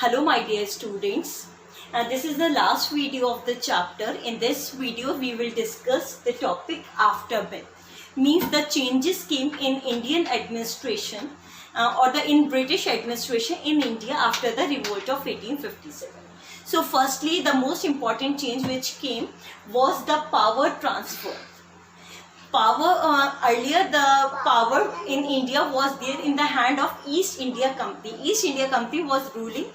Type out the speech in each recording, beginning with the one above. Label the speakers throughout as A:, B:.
A: Hello my dear students, this is the last video of the chapter. In this video we will discuss the topic afterbirth, means the changes came in Indian administration in British administration in India after the revolt of 1857. So firstly, the most important change which came was the power transfer. Earlier the power in India was there in the hand of East India Company. East India Company was ruling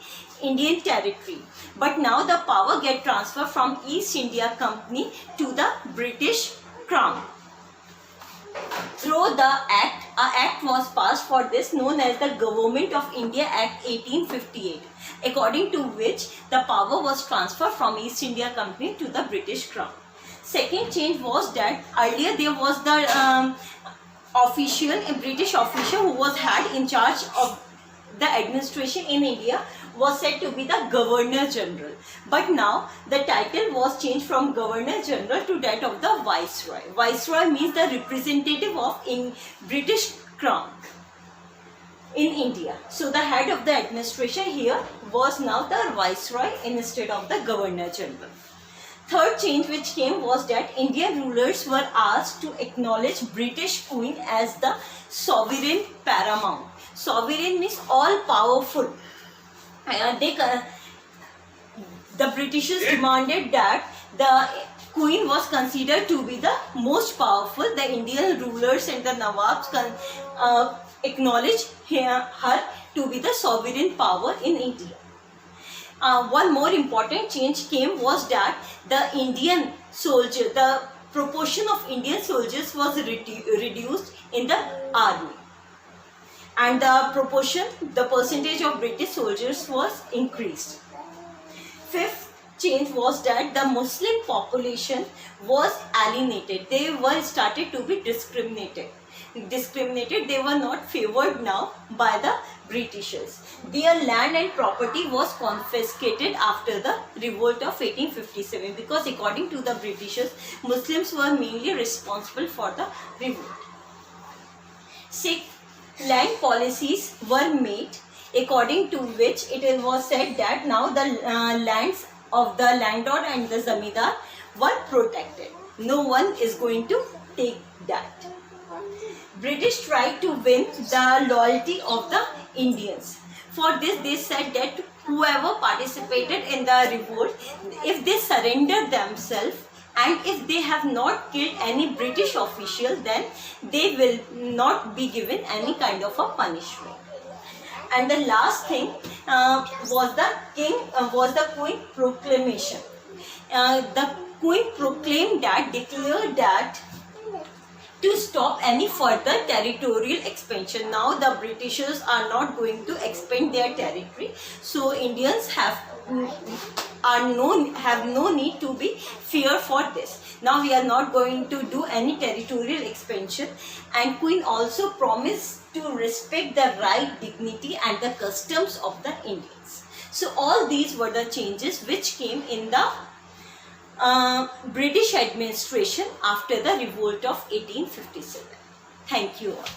A: Indian territory, but now the power get transferred from East India Company to the British Crown. Through the act, an act was passed for this known as the Government of India Act 1858, according to which the power was transferred from East India Company to the British Crown. Second change was that earlier there was the a British official who was had in charge of the administration in India was said to be the Governor General. But now the title was changed from Governor General to that of the Viceroy. Viceroy means the representative of British Crown in India. So the head of the administration here was now the Viceroy instead of the Governor General. Third change which came was that Indian rulers were asked to acknowledge British Queen as the sovereign paramount. Sovereign means all powerful. The Britishers demanded that the Queen was considered to be the most powerful. The Indian rulers and the Nawabs acknowledged her to be the sovereign power in India. One more important change came was that the proportion of Indian soldiers was reduced in the army, and the percentage of British soldiers was increased. Fifth change was that the Muslim population was alienated. They were started to be discriminated. They were not favored now by the Britishers. Their land and property was confiscated after the revolt of 1857, because according to the Britishers, Muslims were mainly responsible for the revolt. Sixth, land policies were made, according to which it was said that now the lands of the landlord and the zamindar were protected. No one is going to take that. British tried to win the loyalty of the Indians. For this, they said that whoever participated in the revolt, if they surrender themselves and if they have not killed any British official, then they will not be given any kind of a punishment. And the last thing was the Queen proclamation. The Queen declared that to stop any further territorial expansion. Now the Britishers are not going to expand their territory, so Indians have no need to be fear for this. Now we are not going to do any territorial expansion, and Queen also promised to respect the right, dignity and the customs of the Indians. So all these were the changes which came in the British administration after the revolt of 1857. Thank you all.